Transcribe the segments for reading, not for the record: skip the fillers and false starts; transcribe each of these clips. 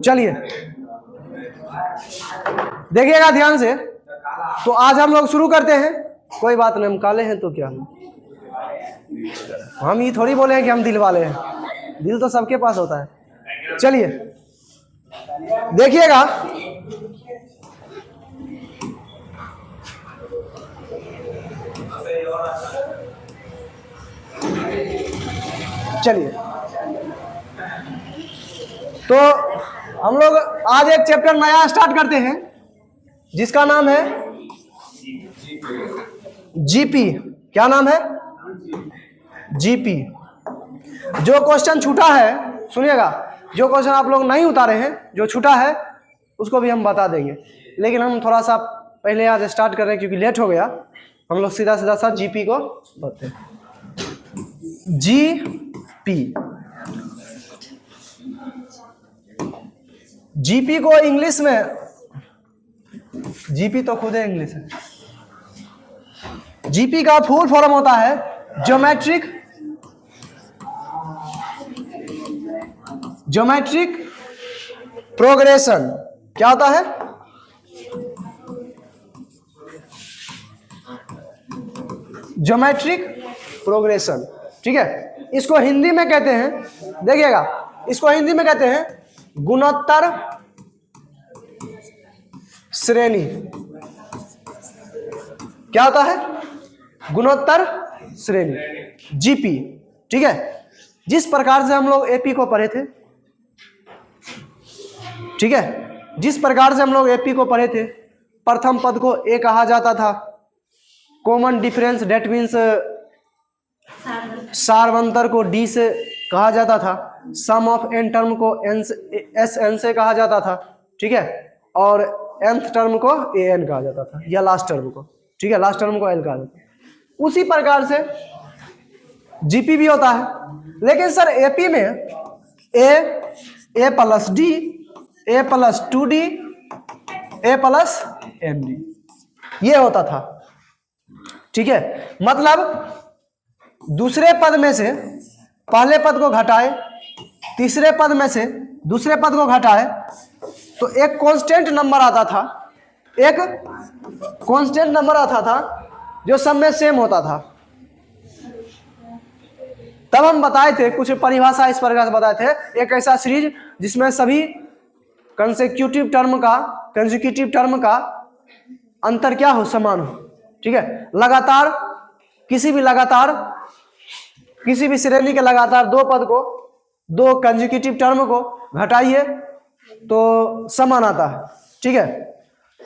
चलिए देखिएगा ध्यान से। तो आज हम लोग शुरू करते हैं। कोई बात नहीं, हम काले हैं तो क्या, हम ये थोड़ी बोले हैं कि हम दिल वाले हैं, दिल तो सबके पास होता है। चलिए देखिएगा, चलिए तो हम लोग आज एक चैप्टर नया स्टार्ट करते हैं जिसका नाम है जीपी। क्या नाम है? जीपी। जो क्वेश्चन छूटा है, सुनिएगा, जो क्वेश्चन आप लोग नहीं उतारे हैं, जो छूटा है उसको भी हम बता देंगे, लेकिन हम थोड़ा सा पहले आज स्टार्ट कर रहे हैं क्योंकि लेट हो गया। हम लोग सीधा सीधा सा जीपी को बताते हैं। जीपी, जीपी को इंग्लिश में, जीपी तो खुद है इंग्लिश है। जीपी का फुल फॉर्म होता है ज्योमेट्रिक प्रोग्रेशन। क्या होता है? Geometric progression. ठीक है, इसको हिंदी में कहते हैं, देखिएगा, इसको हिंदी में कहते हैं गुणोत्तर श्रेणी। क्या होता है? गुणोत्तर श्रेणी, जीपी। ठीक है, जिस प्रकार से हम लोग एपी को पढ़े थे, ठीक है, जिस प्रकार से हम लोग एपी को पढ़े थे, प्रथम पद को ए कहा जाता था, कॉमन डिफरेंस डेट मीन्स सार्वंतर को डी से कहा जाता था, सम ऑफ एन टर्म को एस एन से कहा जाता था, ठीक है, और nth टर्म को ए एन कहा जाता था, या लास्ट टर्म को, ठीक है, लास्ट टर्म को एल कहा जाता था। उसी प्रकार से जीपी भी होता है। लेकिन सर एपी में ए प्लस डी, ए प्लस 2d, ए प्लस एम डी, ये होता था। ठीक है, मतलब दूसरे पद में से पहले पद को घटाए, तीसरे पद में से दूसरे पद को घटाए तो एक कांस्टेंट नंबर आता था, एक कांस्टेंट नंबर आता था जो सब में सेम होता था। तब हम बताए थे, कुछ परिभाषा इस प्रकार से बताए थे, एक ऐसा सीरीज जिसमें सभी कंसेक्यूटिव टर्म का अंतर क्या हो, समान हो। ठीक है, लगातार किसी भी श्रेणी के लगातार दो पद को, दो कंसेक्यूटिव टर्म को घटाइए तो समान आता है। ठीक है,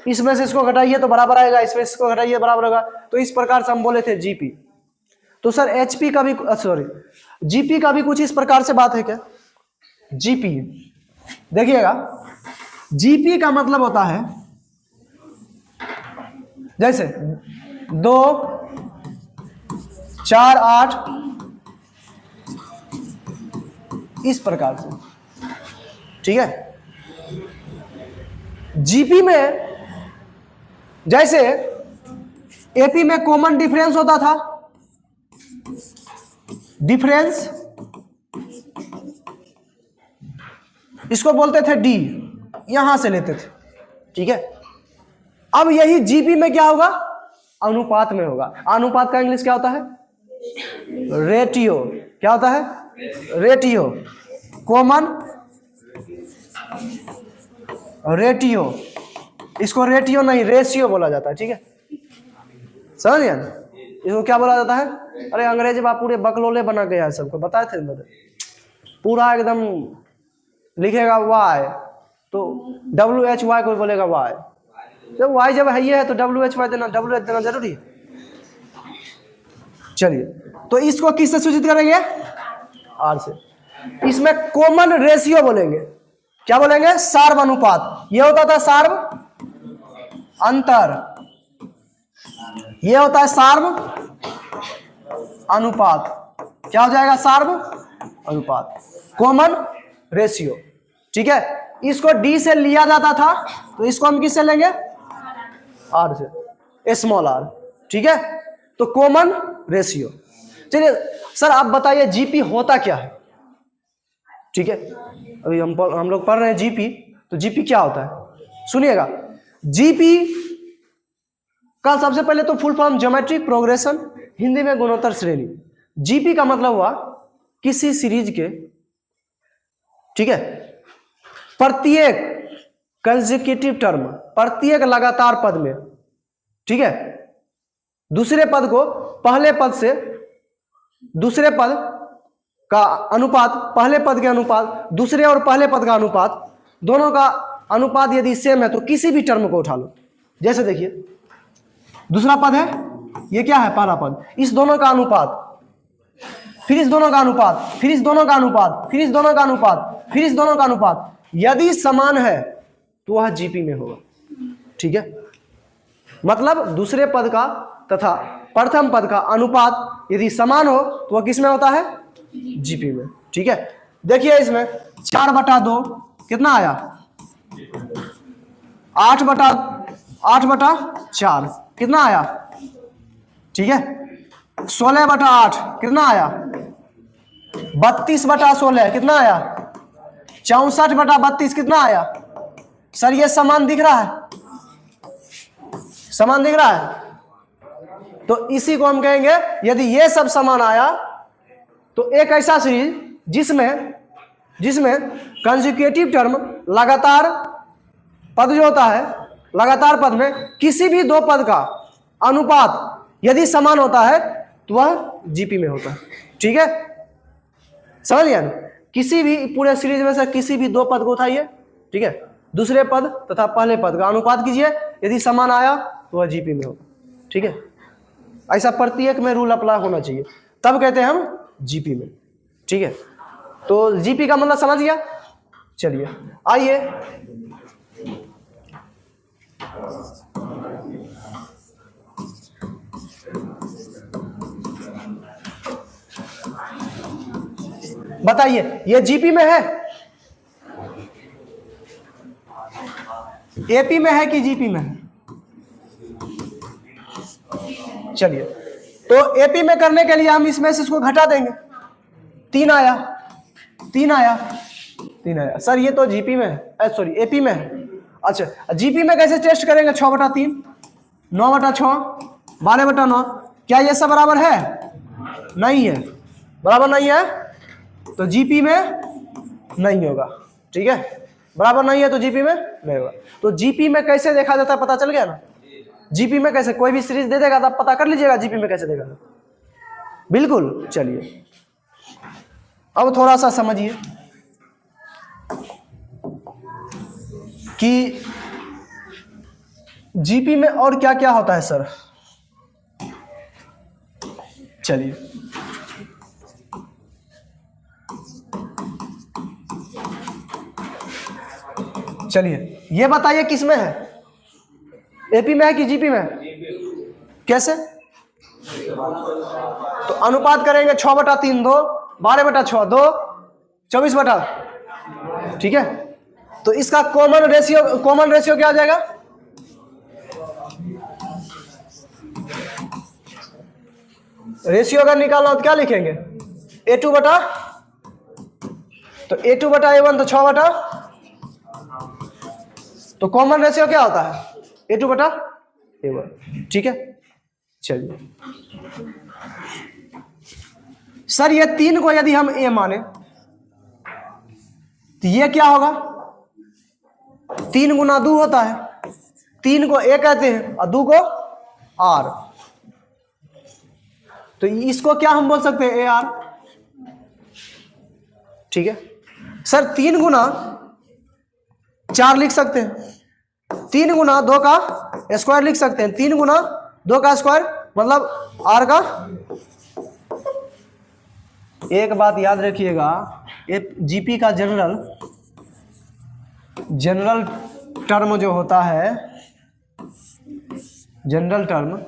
इसमें से इसको घटाइए तो बराबर आएगा, इसमें से इसको घटाइए बराबर होगा। तो इस प्रकार से हम बोले थे जीपी। तो सर एचपी का भी, सॉरी, जीपी का भी कुछ इस प्रकार से बात है क्या? जीपी देखिएगा, जीपी का मतलब होता है जैसे 2, 4, 8, इस प्रकार से। ठीक है, जीपी में जैसे एपी में कॉमन डिफरेंस होता था, डिफरेंस इसको बोलते थे डी, यहां से लेते थे। ठीक है, अब यही जीपी में क्या होगा? अनुपात में होगा। अनुपात का इंग्लिश क्या होता है? रेटियो। क्या होता है? रेटियो। कॉमन रेटियो, इसको रेटियो नहीं रेशियो बोला जाता है। ठीक है, समझ गया? इसको क्या बोला जाता है? अरे अंग्रेजी बाप पूरे बकलोले बना गया है, सबको बताए थे मेरे, पूरा एकदम लिखेगा वाई तो WHY, कोई बोलेगा वाई, तो वाई जब है तो WHY देना, WH देना जरूरी है। चलिए, तो इसको किससे सूचित करेंगे? आर से। इसमें कॉमन रेशियो बोलेंगे। क्या बोलेंगे? सार्व अनुपात। ये होता था सार्व अंतर, ये होता है सार्व अनुपात। क्या हो जाएगा? सार्व अनुपात, कॉमन रेशियो। ठीक है, इसको डी से लिया जाता था, तो इसको हम किससे लेंगे? आर से, स्मॉल आर। ठीक है, तो कॉमन रेशियो। चलिए सर आप बताइए जीपी होता क्या है? ठीक है, अभी हम लोग पढ़ रहे हैं जीपी। तो जीपी क्या होता है सुनिएगा। जीपी का सबसे पहले तो full form geometric progression, Hindi में गुणोत्तर श्रेणी। जीपी का मतलब हुआ किसी सीरीज के, ठीक है, प्रत्येक कंसेक्यूटिव टर्म, प्रत्येक लगातार पद में, ठीक है, दूसरे पद को पहले पद से, दूसरे पद का अनुपात, पहले पद के अनुपात, दूसरे और पहले पद का अनुपात, दोनों का अनुपात यदि सेम है तो किसी भी टर्म को उठा लो। जैसे देखिए दूसरा पद है, ये क्या है, पहला पद, इस दोनों का अनुपात, फिर इस दोनों का अनुपात, फिर इस दोनों का अनुपात, फिर इस दोनों का अनुपात, फिर इस दोनों का अनुपात, यदि समान है तो वह जीपी में होगा। ठीक है, मतलब दूसरे पद का तथा प्रथम पद का अनुपात यदि समान हो तो वह किस में होता है, जीपी में। ठीक है, देखिए इसमें 4/2 कितना आया, 8/4 कितना आया, ठीक है, 16/8 कितना आया, 32/16 कितना आया, 64/32 कितना आया। सर ये समान दिख रहा है, समान दिख रहा है, तो इसी को हम कहेंगे यदि ये सब समान आया तो एक ऐसा सीरीज जिसमें कंसेक्यूटिव टर्म, लगातार पद जो होता है, लगातार पद में किसी भी दो पद का अनुपात यदि समान होता है तो वह जीपी में होता है। ठीक है, समझ गया ना। किसी भी पूरे सीरीज में से किसी भी दो पद को उठाइए, ठीक है, दूसरे पद तथा पहले पद का अनुपात कीजिए, यदि समान आया तो वह जीपी में होगा। ठीक है, ऐसा प्रत्येक में रूल अप्लाई होना चाहिए, तब कहते हैं हम जीपी में। ठीक है, तो जीपी का मतलब समझ गया। चलिए आइए बताइए, ये जीपी में है, एपी में है कि जीपी में है। चलिए, तो एपी में करने के लिए हम इसमें से इसको घटा देंगे, 3 आया, 3 आया, 3 आया। सर ये तो जीपी में है, सॉरी एपी में है। अच्छा, जीपी में कैसे टेस्ट करेंगे, 6/3, 9/6, 12/9, क्या ये सब बराबर है, नहीं है, बराबर नहीं है, तो जीपी में नहीं होगा। ठीक है, बराबर नहीं है तो जीपी में नहीं होगा। तो जीपी में कैसे देखा जाता है, पता चल गया ना। जीपी में कैसे, कोई भी सीरीज दे देगा तो आप पता कर लीजिएगा जीपी में कैसे देखा जाता, बिल्कुल। चलिए अब थोड़ा सा समझिए कि जीपी में और क्या क्या होता है सर। चलिए चलिए ये बताइए किस में है, एपी में है कि जीपी में है, कैसे। तो अनुपात करेंगे 6/3 2, 12/6 2, 24/। ठीक है, तो इसका कॉमन रेशियो क्या आ जाएगा, रेशियो अगर निकालना हो तो क्या लिखेंगे, A2 बटा, तो A2 बटा A1 तो 6/, तो कॉमन रेशियो क्या होता है, A2 बटा A1। ठीक है, चलिए सर ये 3 को यदि हम A माने तो ये क्या होगा, 3 गुना 2 होता है, 3 को A कहते हैं और 2 को R, तो इसको क्या हम बोल सकते हैं, AR। ठीक है सर, 3 गुना 4 लिख सकते हैं, 3 गुना 2 का स्क्वायर लिख सकते हैं, 3 गुना 2 का स्क्वायर मतलब R का। एक बात याद रखिएगा, जीपी का जनरल टर्म जो होता है, जनरल टर्म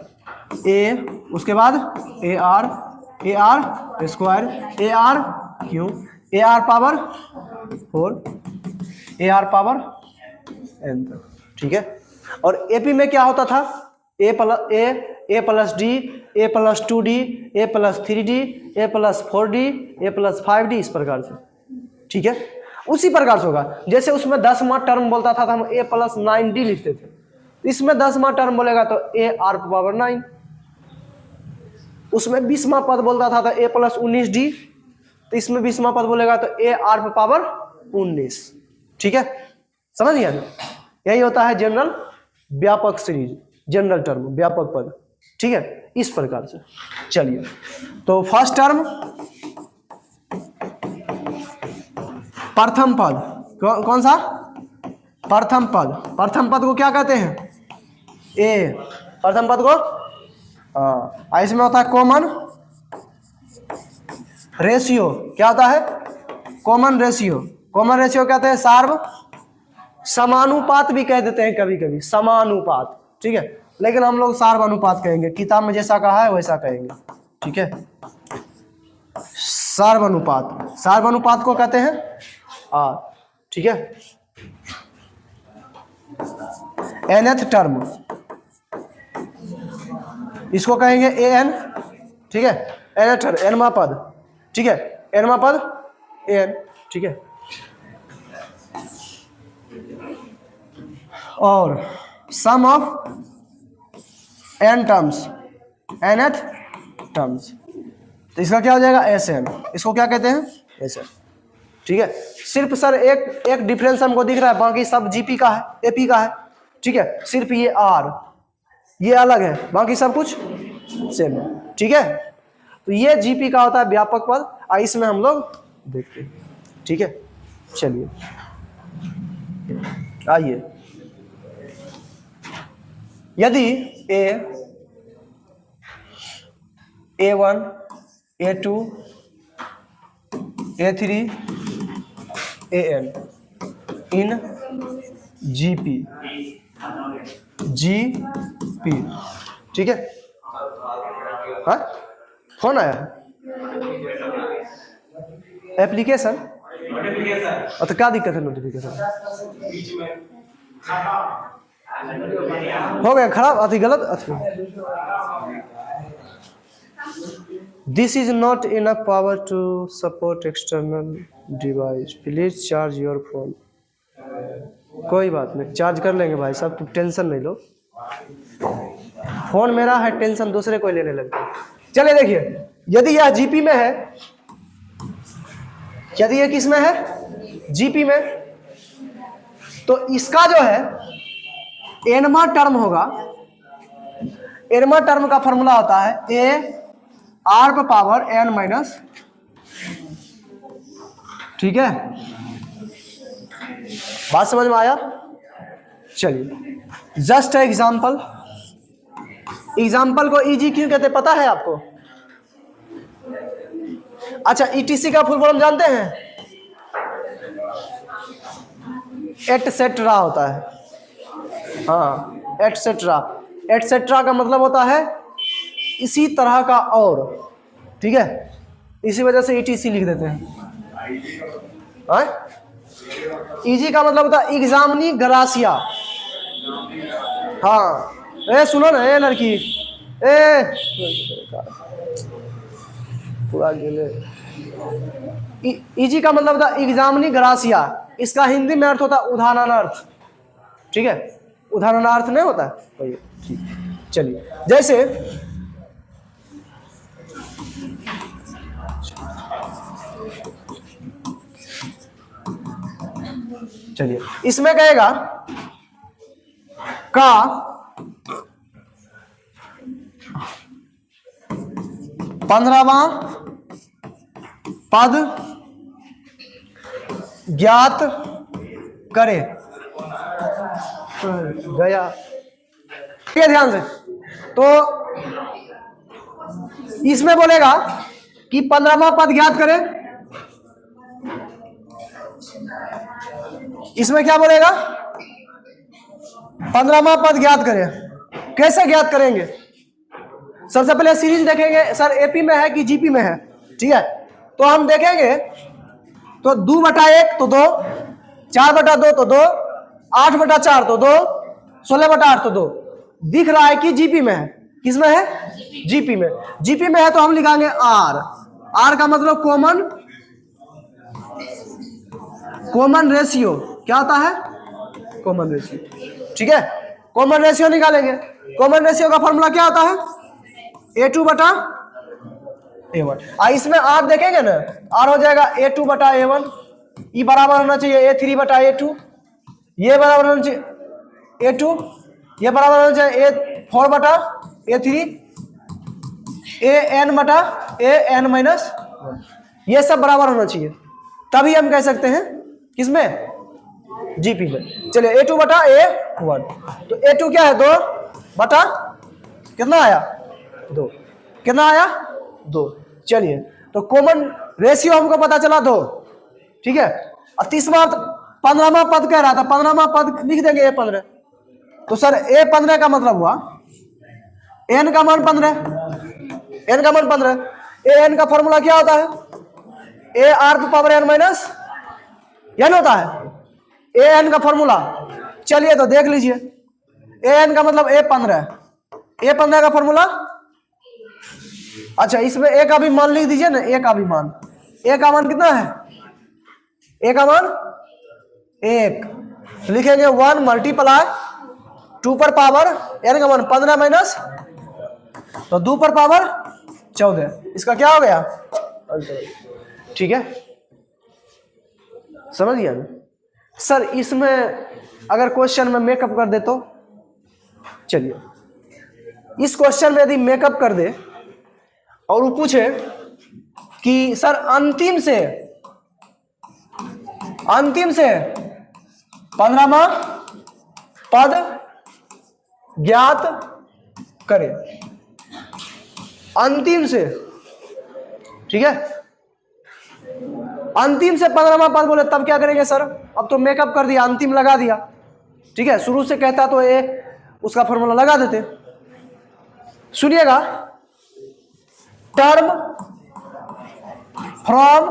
ए, उसके बाद AR स्क्वायर, AR क्यों, AR power 4, AR power n। ठीक है, और एपी में क्या होता था, A plus D, A plus 2D, A plus 3D, A plus 4D, A plus 5D, इस प्रकार से। ठीक है, उसी प्रकार से होगा। जैसे उसमें 10वां टर्म बोलता था तो हम a + 9d लिखते थे, इसमें 10वां टर्म बोलेगा तो a⁴ 9। उसमें 20वां पद बोलता था तो a + 19d, तो इसमें 20वां पद बोलेगा तो a⁴ 19। ठीक है, समझ गया ना? यही होता है जनरल व्यापक सीरीज, जनरल टर्म व्यापक पद। ठीक है, इस प्रकार से। चलिए, तो फर्स्ट टर्म प्रथम पद, कौन सा? प्रथम पद। प्रथम पद को क्या कहते हैं? ए। प्रथम पद को इसमें होता है कॉमन रेशियो। क्या होता है? Common ratio. कॉमन रेशियो कहते हैं सार्व समानुपात भी कह देते हैं कभी कभी, समानुपात। ठीक है, लेकिन हम लोग सार्वनुपात कहेंगे, किताब में जैसा कहा है वैसा कहेंगे। ठीक है, सार्वनुपात, सार्वनुपात को कहते हैं आर। ठीक है, nth टर्म इसको कहेंगे an। ठीक है, nth टर्म, nवां पद। ठीक है, nवां पद an। ठीक है, और sum of n terms, nth terms, तो इसका क्या हो जाएगा? Sn। इसको क्या कहते हैं? Sn। ठीक है, सिर्फ सर एक डिफरेंस हमको दिख रहा है, बाकी सब जीपी का है, एपी का है। ठीक है, सिर्फ ये आर ये अलग है, बाकी सब कुछ सेम है। ठीक है, तो ये जीपी का होता है व्यापक पद, इसमें हम लोग देखते हैं। ठीक है, चलिए आइए, यदि a1 a2 a3 an in GP, ठीक है। हाँ, फोन आया है, एप्लीकेशन, तो क्या दिक्कत है? नोटिफिकेशन हो गया खराब, अति गलत, अति। This is not enough power to support external device, please charge your phone. कोई बात नहीं, चार्ज कर लेंगे भाई साहब, तुम टेंशन नहीं लो। फोन मेरा है, टेंशन दूसरे कोई लेने लगता है। चलिए देखिए, यदि यह जीपी में है, यदि यह किस में है? जीपी में, तो इसका जो है एनवा टर्म होगा। एनवा टर्म का फॉर्मूला होता है a⁴n-। ठीक है, बात समझ में आया? चलिए, जस्ट एग्जाम्पल। एग्जाम्पल को इजी क्यों कहते हैं पता है आपको? अच्छा, ईटीसी का फुल फॉर्म जानते हैं? एटसेट्रा होता है। हाँ, एटसेट्रा। एटसेट्रा का मतलब होता है इसी तरह का और। ठीक है, इसी वजह से ईटीसी लिख देते हैं। इजी का मतलब होता है एग्जामिनी ग्रासिया। हाँ, ए सुनो ना, ए लड़की, ए पूरा गेले। इजी का मतलब होता है एग्जामिनी ग्रासिया, इसका हिंदी में अर्थ होता है उदाहरणार्थ। ठीक है, उदाहरणार्थ नहीं होता है। ठीक, चलिए, जैसे चलिए, इसमें कहेगा का 15वां पद ज्ञात करे। गया, ठीक है, ध्यान से। तो इसमें बोलेगा कि 15वां पद ज्ञात करे। इसमें क्या बोलेगा? 15वां पद ज्ञात करें। कैसे ज्ञात करेंगे? सबसे पहले सीरीज देखेंगे, सर एपी में है कि जीपी में है। ठीक है, तो हम देखेंगे तो 2/1 तो 2, 4/2 तो 2, 8/4 तो 2, 16/8 तो 2। दिख रहा है कि जीपी में है। किसमें है? जीपी में। जीपी में है तो हम लिखाएंगे आर। आर का मतलब कॉमन कॉमन रेशियो क्या होता है, कॉमन रेशियो। ठीक है, कॉमन रेशियो निकालेंगे। कॉमन रेशियो का फॉर्मूला क्या होता है, A2 बटा A1। इसमें R देखेंगे ना, R हो जाएगा A2 बटा A1, ये बराबर होना चाहिए A3 बटा A2, ये बराबर होना चाहिए A2, ये बराबर होना चाहिए A4 बटा A3, AN बटा AN माइनस 1, ये सब बराबर होना चाहिए, तभी हम कह सकते हैं किसमें, जीपी में। चलिए A2 बटा A1, तो A2 क्या है 2 बटा कितना आया 2, कितना आया 2। चलिए, तो कॉमन रेशियो हमको पता चला 2। ठीक है, और 30वां 15वां पद कह रहा था, 15वां पद लिख देंगे A15। तो सर A15 का मतलब हुआ n का मान 15, n का मान 15, an का फॉर्मूला क्या होता है, AR to power n minus n होता है an का फॉर्मूला। चलिए तो देख लीजिए, an का मतलब A15 का फॉर्मूला। अच्छा, इसमें a का भी मान लिख दीजिए ना, a का भी मान, a का मान कितना है, a का मान 1, तो लिखेंगे 1 मल्टीप्लाई 2 पर पावर n का मान 15 माइनस, तो 2 पर पावर 14, इसका क्या हो गया। ठीक है, समझ गया ना सर। इसमें अगर क्वेश्चन में मेकअप कर दे तो, चलिए इस क्वेश्चन में यदि मेकअप कर दे और वो पूछे कि सर अंतिम से 15वां पद ज्ञात करें, अंतिम से। ठीक है, अंतिम से 15वां पद बोले तब क्या करेंगे सर, अब तो मेकअप कर दिया, अंतिम लगा दिया। ठीक है, शुरू से कहता तो ए उसका फॉर्मूला लगा देते। सुनिएगा, टर्म फ्रॉम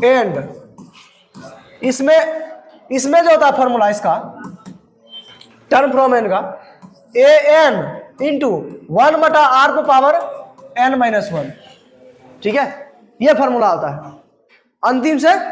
एंड, इसमें जो होता है फॉर्मूला इसका, टर्म फ्रॉम एंड का, an इंटू 1 बटा R को पावर n माइनस 1। ठीक है, ये फॉर्मूला होता है अंतिम से